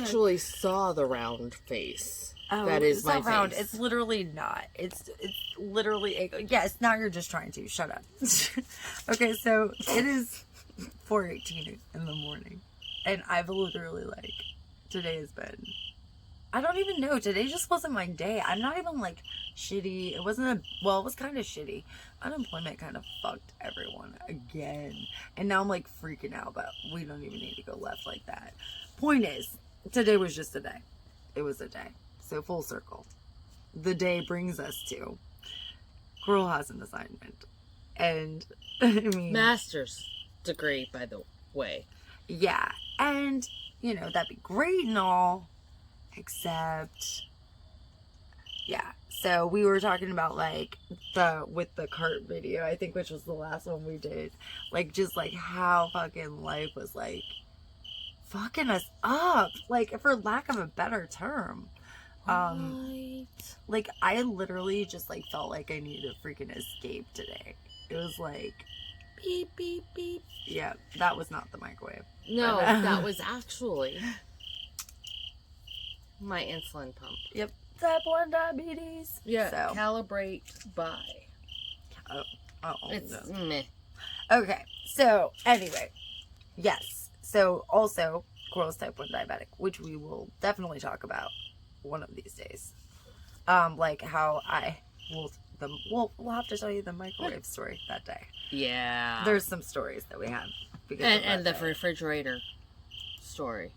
actually saw the round face. Oh, that is it's my not round. face. It's literally not. It's literally... Yes, now you're just trying to. Shut up. Okay, so it is 4:18 in the morning. And I've literally, like, today has been... I don't even know. Today just wasn't my day. I'm not even, like, shitty. It wasn't well, it was kind of shitty. Unemployment kind of fucked everyone again. And now I'm, like, freaking out, but we don't even need to go left like that. Point is, today was just a day. It was a day. So, full circle. The day brings us to... Girl has an assignment. And, I mean... Master's degree, by the way. Yeah. And, you know, that'd be great and all... Except, yeah. So we were talking about like with the cart video, I think, which was the last one we did. Like just like how fucking life was like fucking us up, like for lack of a better term. Like I literally just like felt like I needed to freaking escape today. It was like beep beep beep. Yeah, that was not the microwave. No, that was actually. My insulin pump. Yep. Type 1 diabetes. Yeah. So. Calibrate by. It's no. Meh. Okay. So, anyway. Yes. So, also, Coral's type 1 diabetic, which we will definitely talk about one of these days. Like how we'll have to tell you the microwave story that day. Yeah. There's some stories that we have. And the refrigerator story.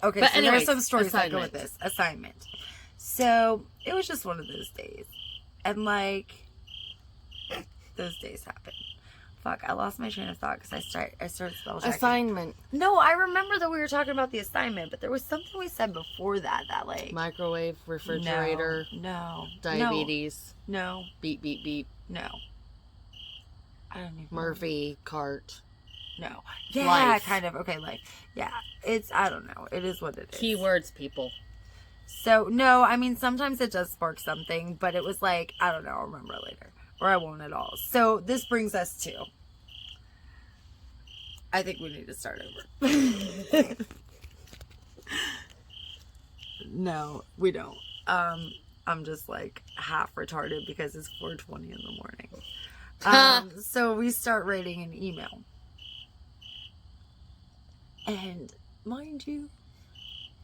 Okay, but so anyways, there's some stories assignment. that go with this. Assignment. So, it was just one of those days. And, like, those days happen. Fuck, I lost my train of thought because I started spell checking. Assignment. No, I remember that we were talking about the assignment, but there was something we said before that, like... Microwave, refrigerator. No. Diabetes. No. Beep, beep, beep. No. I don't even Murphy, cart. No. Yeah, life. kind of. Okay, life. Yeah. It's, I don't know. It is what it is. Keywords, people. So, no, I mean, sometimes it does spark something, but it was like, I don't know, I'll remember later. Or I won't at all. So, this brings us to... I think we need to start over. No, we don't. I'm just, like, half retarded because it's 4:20 in the morning. So, we start writing an email. And, mind you...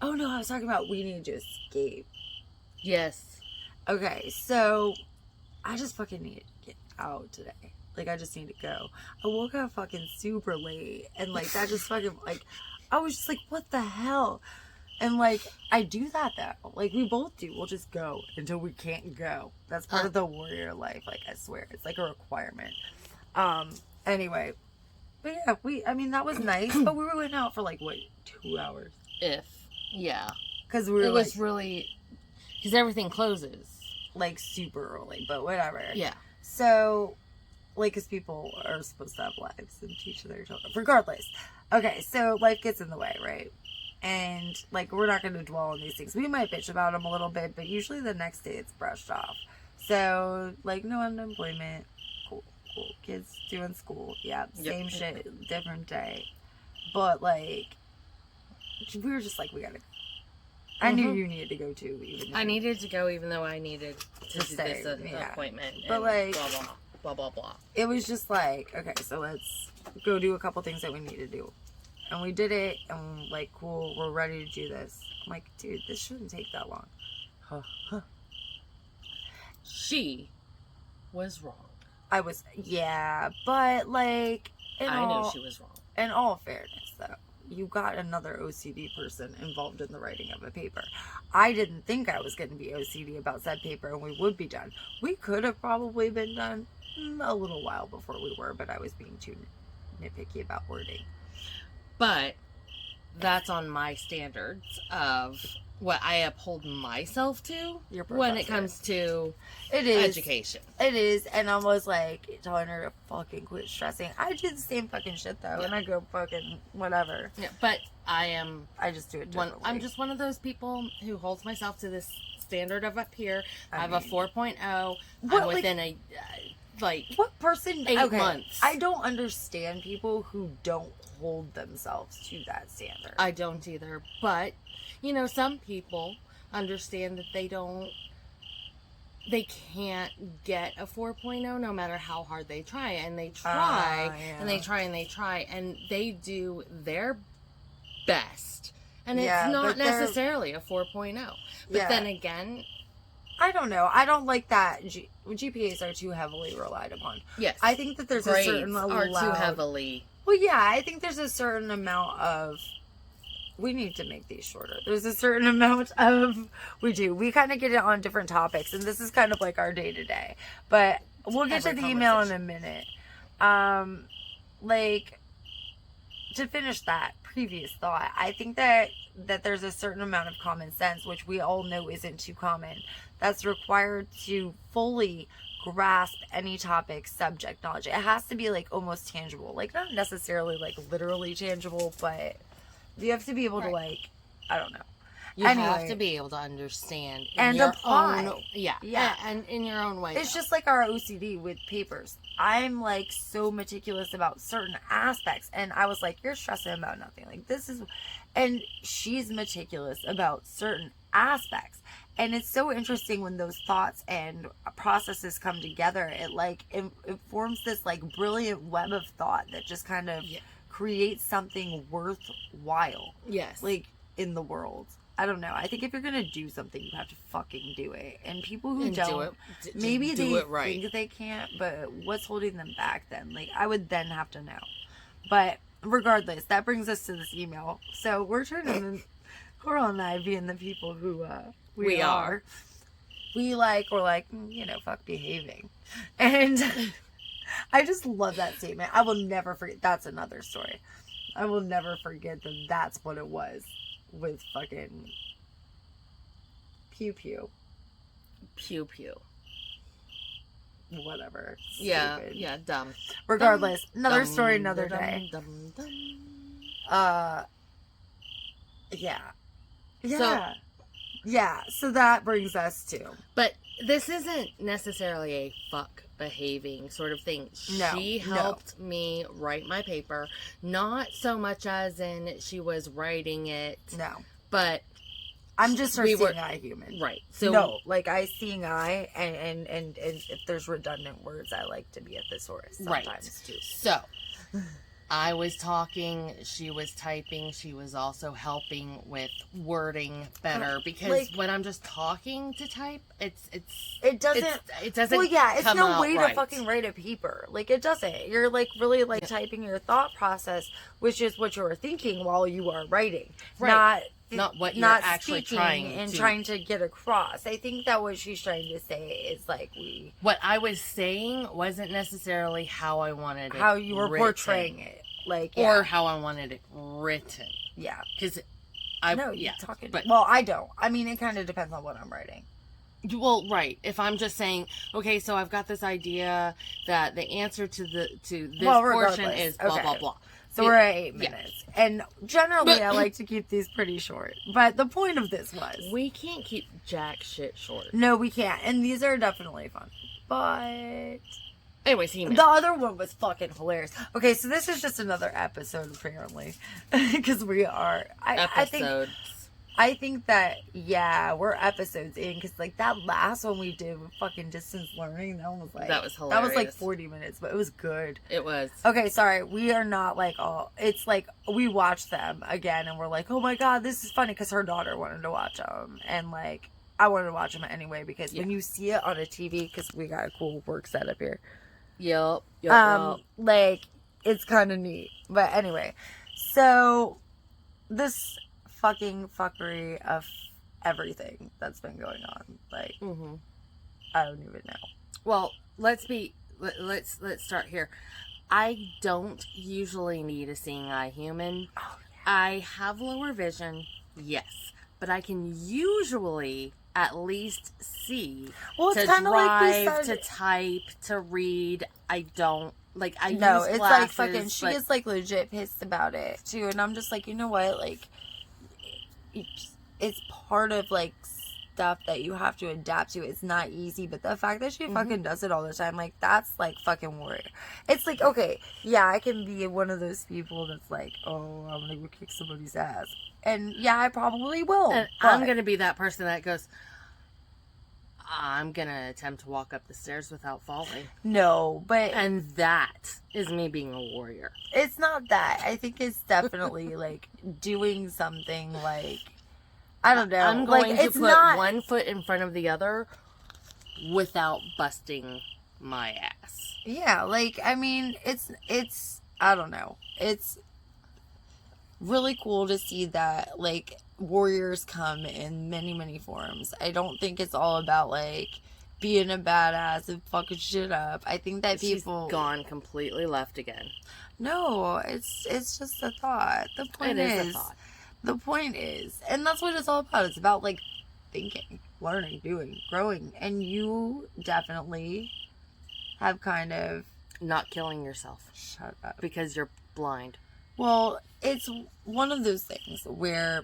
Oh, no, I was talking about we need to escape. Yes. Okay, so... I just fucking need to get out today. Like, I just need to go. I woke up fucking super late. And, like, that just fucking, like... I was just like, what the hell? And, like, I do that, though. Like, we both do. We'll just go until we can't go. That's part of the warrior life. Like, I swear. It's, like, a requirement. Anyway... But yeah, I mean, that was nice, but we went out for like, what, 2 hours? Yeah. Because we were It was really, because everything closes. Like, super early, but whatever. Yeah. So, like, because people are supposed to have lives and teach their children. Regardless. Okay, so life gets in the way, right? And, like, we're not going to dwell on these things. We might bitch about them a little bit, but usually the next day it's brushed off. So, like, no unemployment. Cool. Kids doing school. Yeah, same shit, different day. But, like, we were just like, we gotta go. I knew you needed to go too. I needed to go even though I needed to do this appointment. But, like, blah, blah, blah, blah, blah. It was just like, okay, so let's go do a couple things that we need to do. And we did it, and, like, cool, we're ready to do this. I'm like, dude, this shouldn't take that long. She was wrong. I was, yeah, but, like... I know she was wrong. In all fairness, though, you got another OCD person involved in the writing of a paper. I didn't think I was going to be OCD about said paper, and we would be done. We could have probably been done a little while before we were, but I was being too nitpicky about wording. But that's on my standards of what I uphold myself to when it comes to education. It is, and I was like telling her to fucking quit stressing. I do the same fucking shit though, and I go fucking whatever. Yeah, but I just do it differently. I'm just one of those people who holds myself to this standard of up here. I have a 4.0. I'm within what person? 8 months. I don't understand people who don't hold themselves to that standard. I don't either. But, some people understand that they can't get a 4.0 no matter how hard they try. And they try, and they try, and they try, and they do their best. And it's not necessarily a 4.0. But then again, I don't know. I don't like that GPAs are too heavily relied upon. Yes. I think that there's grades a certain are too heavily. Well, yeah, I think there's a certain amount of... We need to make these shorter. There's a certain amount of... We kind of get it on different topics, and this is kind of like our day-to-day. But we'll get to the email in a minute. To finish that previous thought, I think that there's a certain amount of common sense, which we all know isn't too common, that's required to fully grasp any topic, subject knowledge. It has to be like almost tangible, like not necessarily like literally tangible, but you have to be able to I don't know. You have to be able to understand and your apply. Own, and in your own way. It's just like our OCD with papers. I'm like so meticulous about certain aspects, and I was like, "You're stressing about nothing." Like this is, and she's meticulous about certain aspects, and it's so interesting when those thoughts and processes come together. It forms this like brilliant web of thought that just kind of creates something worthwhile. Yes, like in the world. I don't know. I think if you're going to do something, you have to fucking do it. And people who don't, maybe they think they can't, but what's holding them back then? Like, I would then have to know. But regardless, that brings us to this email. So we're turning Coral and I being the people who we are. We're like, fuck behaving. And I just love that statement. I will never forget. That's another story. I will never forget that that's what it was. With fucking pew pew. Whatever. Yeah, Stupid. yeah, dumb. Regardless, another dumb, story, another dumb, day. Dumb. Yeah. So that brings us to. But this isn't necessarily a fuck behaving sort of thing. She helped me write my paper, not so much as in she was writing it. No. But I'm just her seeing eye human. Right. So I seeing eye and if there's redundant words, I like to be a thesaurus sometimes too. So I was talking, she was typing, she was also helping with wording better because when I'm just talking to type, it doesn't. Well, yeah, it's no way right. to fucking write a paper. Like it doesn't. You're like really like typing your thought process, which is what you're thinking while you are writing, not what you're actually trying to get across. I think that what she's trying to say is like what I was saying wasn't necessarily how I wanted it. How you were portraying it. Or how I wanted it written. Yeah. Because you're talking. But I don't. I mean, it kind of depends on what I'm writing. Well, right. If I'm just saying, okay, so I've got this idea that the answer to this portion is blah blah blah. So we're at 8 minutes, and generally I like to keep these pretty short. But the point of this was we can't keep jack shit short. No, we can't, and these are definitely fun. But anyways, the other one was fucking hilarious. Okay, so this is just another episode apparently, because we are. I think that we're episodes in because like that last one we did with fucking distance learning, that was hilarious. That was like 40 minutes, but it was good. It was. Okay, sorry, we are not like all. It's like we watched them again and we're like, oh my god, this is funny because her daughter wanted to watch them and like I wanted to watch them anyway because when you see it on a TV, because we got a cool work setup here. Yep. Like it's kind of neat, but anyway, so this fucking fuckery of everything that's been going on. Like, I don't even know. Well, let's start here. I don't usually need a seeing eye human. Oh, yeah. I have lower vision, yes, but I can usually at least see to drive, to type, to read. I don't. Like, I use glasses, it's like fucking, she is like legit pissed about it too, and I'm just like, you know what, like, it's part of like stuff that you have to adapt to. It's not easy, but the fact that she fucking does it all the time, like, that's, like, fucking warrior. It's like, okay, yeah, I can be one of those people that's like, oh, I'm gonna go kick somebody's ass. And, yeah, I probably will. And I'm gonna be that person that goes, I'm gonna attempt to walk up the stairs without falling. No, but... And that is me being a warrior. It's not that. I think it's definitely, like, doing something, like... I don't know. I'm going to put one foot in front of the other without busting my ass. Yeah, like, I mean, it's, I don't know. It's really cool to see that, like, warriors come in many, many forms. I don't think it's all about, like, being a badass and fucking shit up. I think that people... She's gone completely left again. No, it's just a thought. The point is a thought. The point is, and that's what it's all about. It's about, like, thinking, learning, doing, growing. And you definitely have kind of... Not killing yourself. Shut up. Because you're blind. Well, it's one of those things where...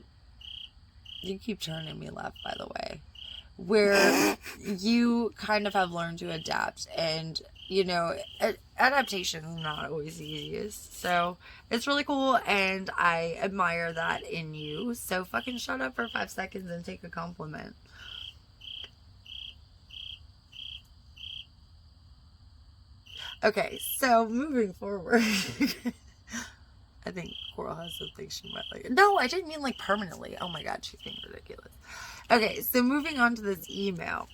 You keep turning me left, by the way. Where you kind of have learned to adapt. And, you know, adaptation is not always the easiest. So, it's really cool. And I admire that in you. So, fucking shut up for 5 seconds and take a compliment. Okay, so moving forward. I think Coral has something she might like. No, I didn't mean like permanently. Oh my god, she's being ridiculous. Okay, so moving on to this email.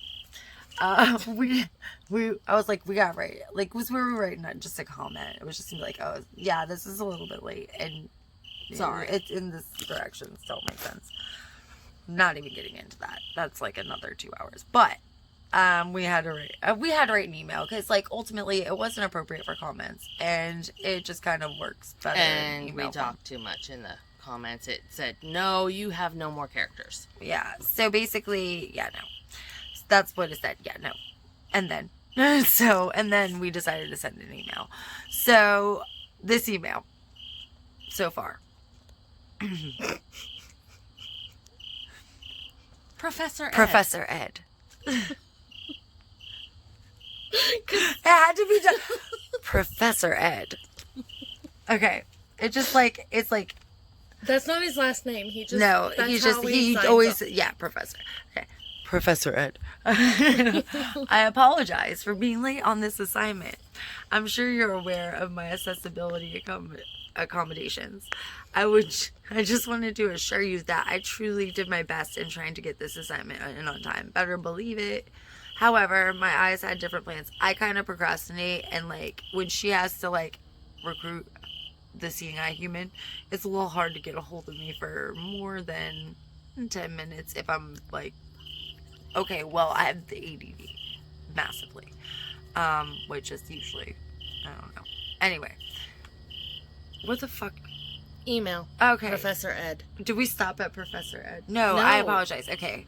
I was like, we got right. Like, we were writing just a comment. It was just gonna be like, oh, yeah, this is a little bit late. And sorry, it's in this direction. Still makes sense. Not even getting into that. That's like another 2 hours. But we had to write an email because, like, ultimately it wasn't appropriate for comments, and it just kind of works better. And we talked too much in the comments. It said, "No, you have no more characters." Yeah. So basically, yeah, no. That's what it said. Yeah, no. And then, and then we decided to send an email. So this email, so far. Professor Ed. It had to be done. Professor Ed. Okay. It's just like, it's like. That's not his last name. He always, yeah, Professor. Okay. Professor Ed. I apologize for being late on this assignment. I'm sure you're aware of my accessibility accommodations. I just wanted to assure you that I truly did my best in trying to get this assignment in on time. Better believe it. However, my eyes had different plans. I kind of procrastinate, and, like, when she has to, like, recruit the seeing eye human, it's a little hard to get a hold of me for more than 10 minutes if I'm, like, okay, well, I have the ADD massively, which is usually, I don't know. Anyway, what the fuck? Email. Okay. Professor Ed. Do we stop at Professor Ed? No, I apologize. Okay.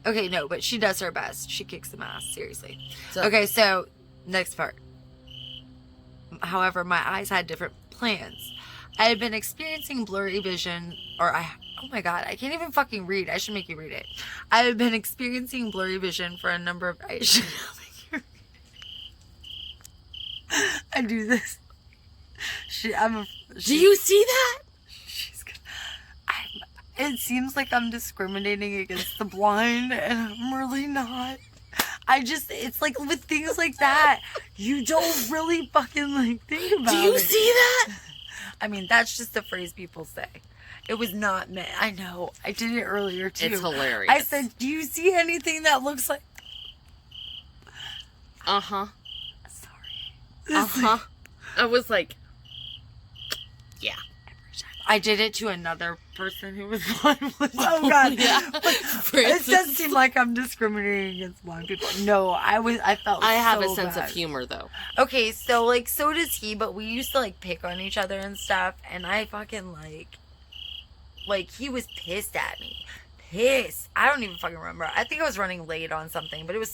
Okay, no, but she does her best. She kicks some ass, seriously. Okay, so, next part. However, my eyes had different plans. I had been experiencing blurry vision, oh my god, I can't even fucking read. I should make you read it. I had been experiencing blurry vision for a number of... I do this. Do you see that? It seems like I'm discriminating against the blind, and I'm really not. It's like with things like that, you don't really fucking, like, think about it. Do you see that? I mean, that's just a phrase people say. It was not meant. I know. I did it earlier, too. It's hilarious. I said, do you see anything that looks like... Uh-huh. Sorry. Uh-huh. I was like, yeah. I did it to another person who was blind. Oh, God. Yeah. It does seem like I'm discriminating against blind people. No, I felt I have so a sense bad. of humor, though. Okay, so, like, so does he, but we used to, like, pick on each other and stuff, and I fucking, like, he was pissed at me. Pissed. I don't even fucking remember. I think I was running late on something, but it was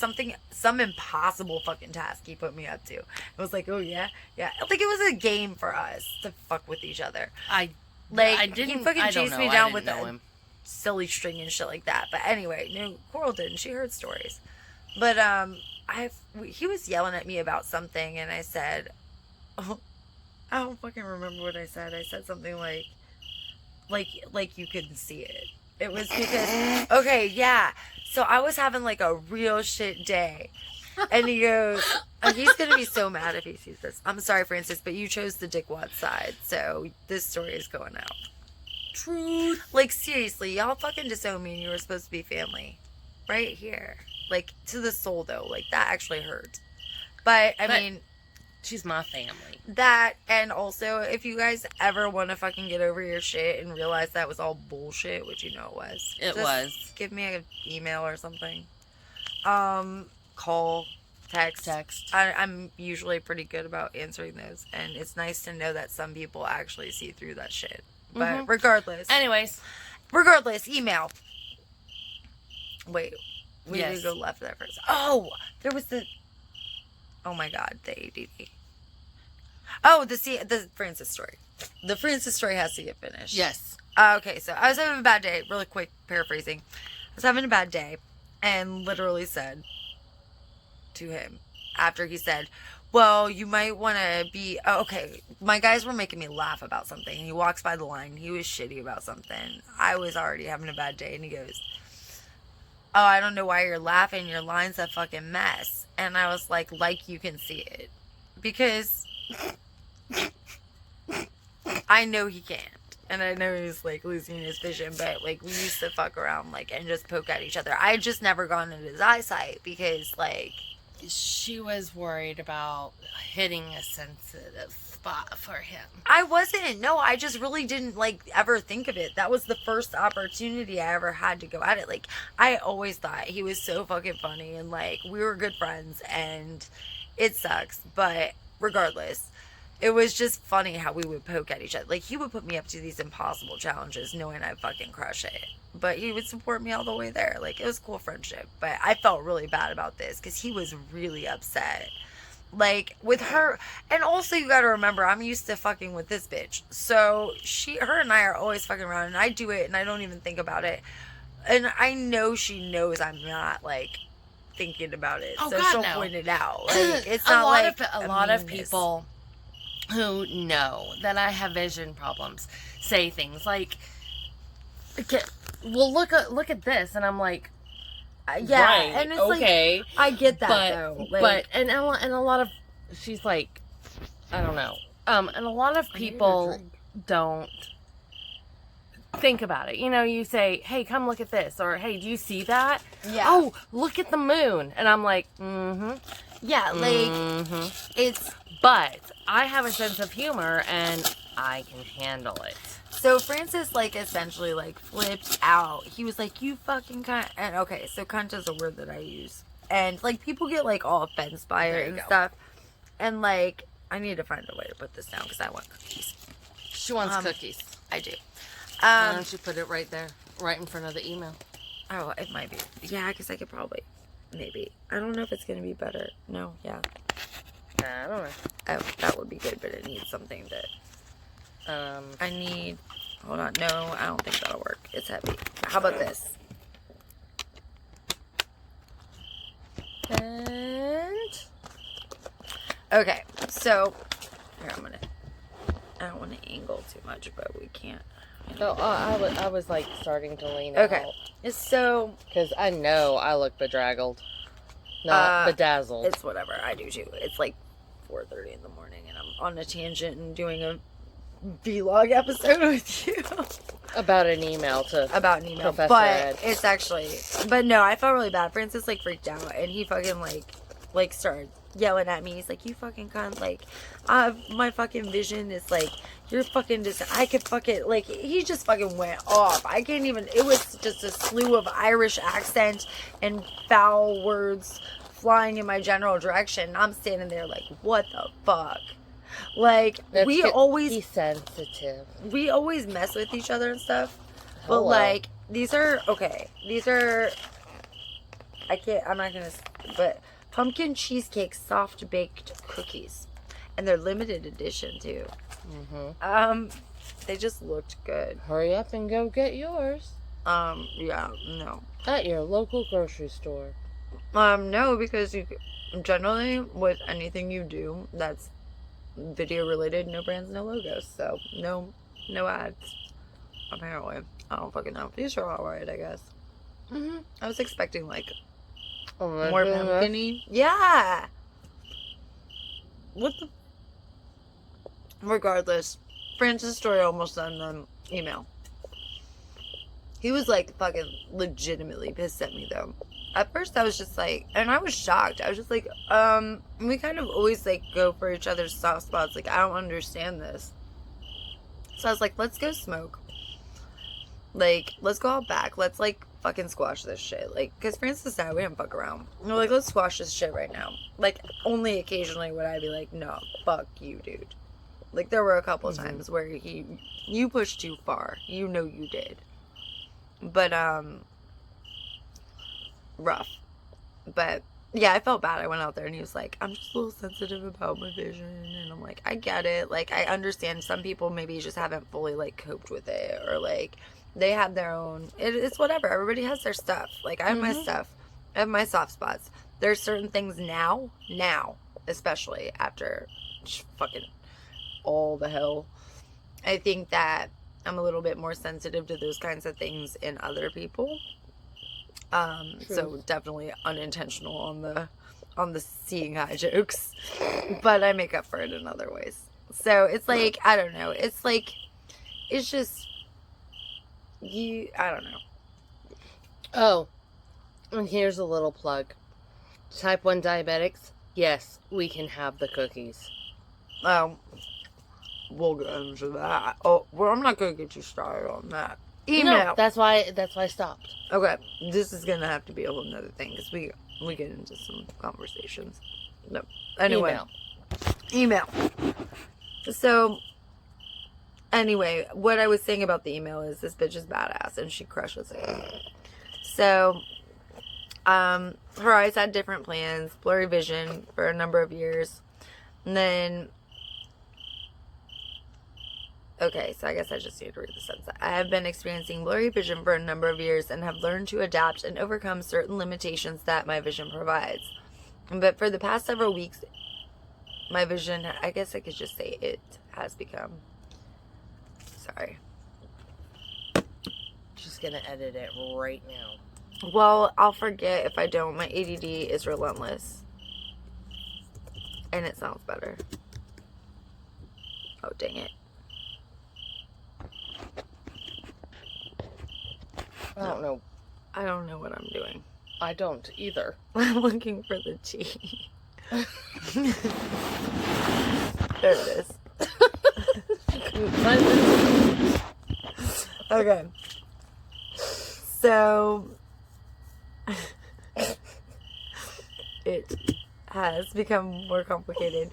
some impossible fucking task he put me up to. It was like, oh, yeah? Yeah. Like, it was a game for us to fuck with each other. I didn't. He fucking chased me down with him. silly string and shit like that. But anyway, no, Coral didn't. She heard stories. But he was yelling at me about something, and I said, oh, I don't fucking remember what I said. I said something like you couldn't see it. It was because, okay, yeah. So I was having like a real shit day. And he goes, oh, he's going to be so mad if he sees this. I'm sorry, Francis, but you chose the dickwad side. So this story is going out. Truth. Like, seriously, y'all fucking disowned me and you were supposed to be family. Right here. Like, to the soul, though. Like, that actually hurt. But, I mean... She's my family. That, and also, if you guys ever want to fucking get over your shit and realize that was all bullshit, which you know it was. It was. Give me an email or something. Call, text. I'm usually pretty good about answering those, and it's nice to know that some people actually see through that shit. But regardless. Regardless, email. Wait, we need to go left there first. Oh, there was the... Oh my God, the ADD. Oh, the Francis story. The Francis story has to get finished. Yes. Okay, so I was having a bad day. Really quick paraphrasing. I was having a bad day and literally said to him after he said, well, you might want to be... Oh, okay, my guys were making me laugh about something. He walks by the line. He was shitty about something. I was already having a bad day, and he goes, oh, I don't know why you're laughing. Your line's a fucking mess. And I was like you can see it. Because I know he can't. And I know he's, like, losing his vision. But, like, we used to fuck around, like, and just poke at each other. I had just never gone into his eyesight because, like... She was worried about hitting a sensitive spot for him. I wasn't. No, I just really didn't, like, ever think of it. That was the first opportunity I ever had to go at it. Like, I always thought he was so fucking funny, and, like, we were good friends, and it sucks. But regardless, it was just funny how we would poke at each other. Like, he would put me up to these impossible challenges knowing I'd fucking crush it. But he would support me all the way there. Like, it was a cool friendship. But I felt really bad about this because he was really upset. Like, with her. And also, you gotta remember, I'm used to fucking with this bitch. So, her and I are always fucking around. And I do it and I don't even think about it. And I know she knows I'm not, like, thinking about it. Oh, so God, she'll no. point it out. Like, it's not like a lot of people who know that I have vision problems say things like, okay, well, look at this, and I'm like, yeah, right, and it's okay, like, I get that though, like, and a lot of, she's like, I don't know, and a lot of people don't think about it. You know, you say, hey, come look at this, or hey, do you see that? Yeah. Oh, look at the moon, and I'm like, yeah, like, it's. But I have a sense of humor, and I can handle it. So Francis, like, essentially, like, flipped out. He was like, you fucking cunt. And, okay, so cunt is a word that I use. And, like, people get, like, all offended by it and stuff. And, like, I need to find a way to put this down because I want cookies. She wants cookies. I do. Why don't you put it right there, right in front of the email? Oh, it might be. Yeah, because I could probably, maybe. I don't know if it's going to be better. No, yeah. I don't know. Oh, that would be good, but it needs something that... I need... Hold on. No, I don't think that'll work. It's heavy. How about this? And... Okay, so... Here, I'm gonna... I don't want to angle too much, but we can't. So, I was, like, starting to lean okay. out. So... Because I know I look bedraggled. Not bedazzled. It's whatever. I do, too. It's, like, 4:30 in the morning, and I'm on a tangent and doing a vlog episode with you about an email Professor Ed. It's actually, but no, I felt really bad. Francis, like, freaked out, and he fucking like started yelling at me. He's like, you fucking cunt, like, my fucking vision is like, you're fucking I could fucking, like, he just fucking went off. I can't even, it was just a slew of Irish accent and foul words flying in my general direction. I'm standing there like, what the fuck? Like, be sensitive. We always mess with each other and stuff. Hello. But, like, these are I'm not gonna, but pumpkin cheesecake soft baked cookies. And they're limited edition, too. Mm-hmm. They just looked good. Hurry up and go get yours. Yeah, no. At your local grocery store. No, because you generally with anything you do that's video related, no brands, no logos. So no ads. Apparently, I don't fucking know. These are all right, I guess. I was expecting like more pumpkin-y. Yeah. What the? Regardless, Francis Story almost sent them email. He was like fucking legitimately pissed at me though. At first I was just like, and I was shocked. I was just like, we kind of always like go for each other's soft spots. Like, I don't understand this. So I was like, let's go smoke. Like, let's go out back. Let's like fucking squash this shit. Like, cause Francis and I, we didn't fuck around. We're like, let's squash this shit right now. Like, only occasionally would I be like, no, fuck you, dude. Like, there were a couple times where you pushed too far. You know you did. But, rough. But, yeah, I felt bad. I went out there and he was like, I'm just a little sensitive about my vision. And I'm like, I get it. Like, I understand some people maybe just haven't fully, like, coped with it. Or, like, they have their own. It's whatever. Everybody has their stuff. Like, I have my stuff. I have my soft spots. There's certain things now, especially after fucking all the hell. I think that I'm a little bit more sensitive to those kinds of things in other people. So definitely unintentional on the seeing eye jokes, but I make up for it in other ways. So it's like, I don't know. It's like, it's just I don't know. Oh, and here's a little plug. Type 1 diabetics, yes, we can have the cookies. We'll get into that. Oh, well, I'm not gonna get you started on that. Email. No, that's why I stopped. Okay, this is gonna have to be a whole nother thing because we get into some conversations. No, anyway, email. So, anyway, what I was saying about the email is this bitch is badass and she crushes it. So, her eyes had different plans, blurry vision for a number of years, and then. Okay, so I guess I just need to read the sentence. I have been experiencing blurry vision for a number of years and have learned to adapt and overcome certain limitations that my vision provides. But for the past several weeks, my vision, I guess I could just say it has become. Sorry. Just gonna edit it right now. Well, I'll forget if I don't. My ADD is relentless. And it sounds better. Oh, dang it. I don't know what I'm doing. I don't either. I'm looking for the T. There it is. Okay. So it has become more complicated.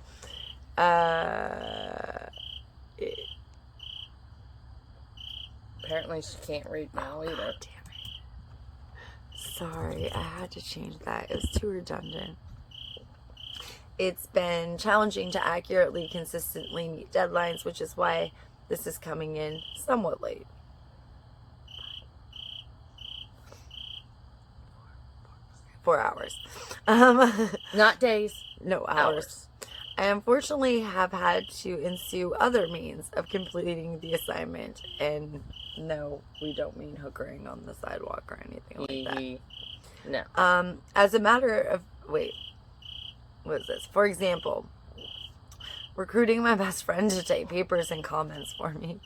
Apparently she can't read now either. God damn it. Sorry, I had to change that. It was too redundant. It's been challenging to accurately, consistently meet deadlines, which is why this is coming in somewhat late. 4 hours. Not days. No, hours. I unfortunately have had to ensue other means of completing the assignment, and no, we don't mean hookering on the sidewalk or anything like that. No. As a matter of, wait, what is this? For example, recruiting my best friend to take papers and comments for me,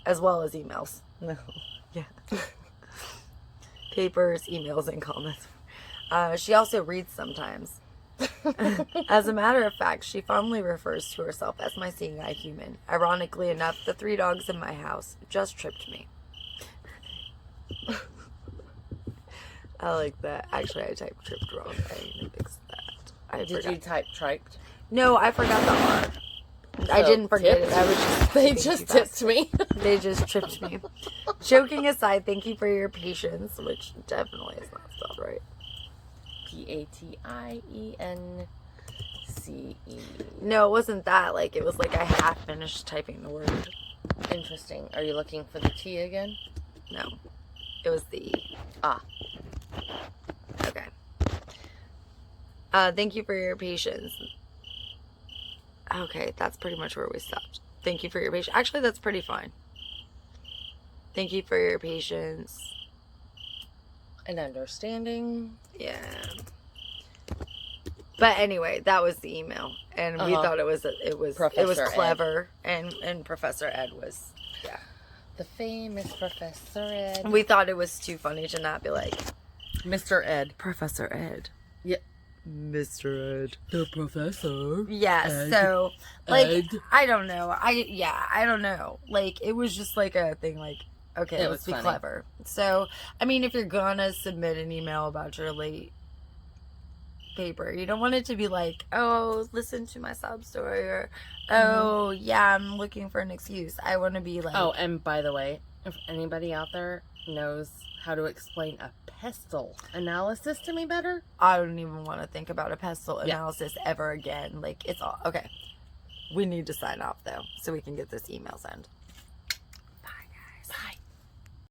as well as emails. No. Yeah. Papers, emails, and comments. She also reads sometimes. As a matter of fact, she fondly refers to herself as my seeing eye human. Ironically enough, the 3 dogs in my house just tripped me. I like that. Actually, I typed tripped wrong. I need to fix that. Did you type triked? No, I forgot the R. I didn't forget it. I was just they just tipped me. They just tripped me. Joking aside, thank you for your patience, which definitely is not spelled right. Patience. No, it wasn't that. Like, it was like I half finished typing the word. Interesting. Are you looking for the T again? No. It was the E. Okay. Thank you for your patience. Okay, that's pretty much where we stopped. Thank you for your patience. Actually, that's pretty fine. Thank you for your patience. And understanding. Yeah. But anyway, that was the email, and we thought it was clever, and Professor Ed was, yeah, the famous Professor Ed. We thought it was too funny to not be like, Mr. Ed, Professor Ed. Yeah, Mr. Ed, the professor. Yeah. Ed. So like, Ed. I don't know. I don't know. Like, it was just like a thing. Like, okay, let's be clever. So I mean, if you're gonna submit an email about your late paper, you don't want it to be like, oh, listen to my sob story, or oh yeah, I'm looking for an excuse. I want to be like, oh, and by the way, if anybody out there knows how to explain a pestle analysis to me better, I don't even want to think about a pestle analysis ever again. Like, it's all okay. We need to sign off though, so we can get this email sent.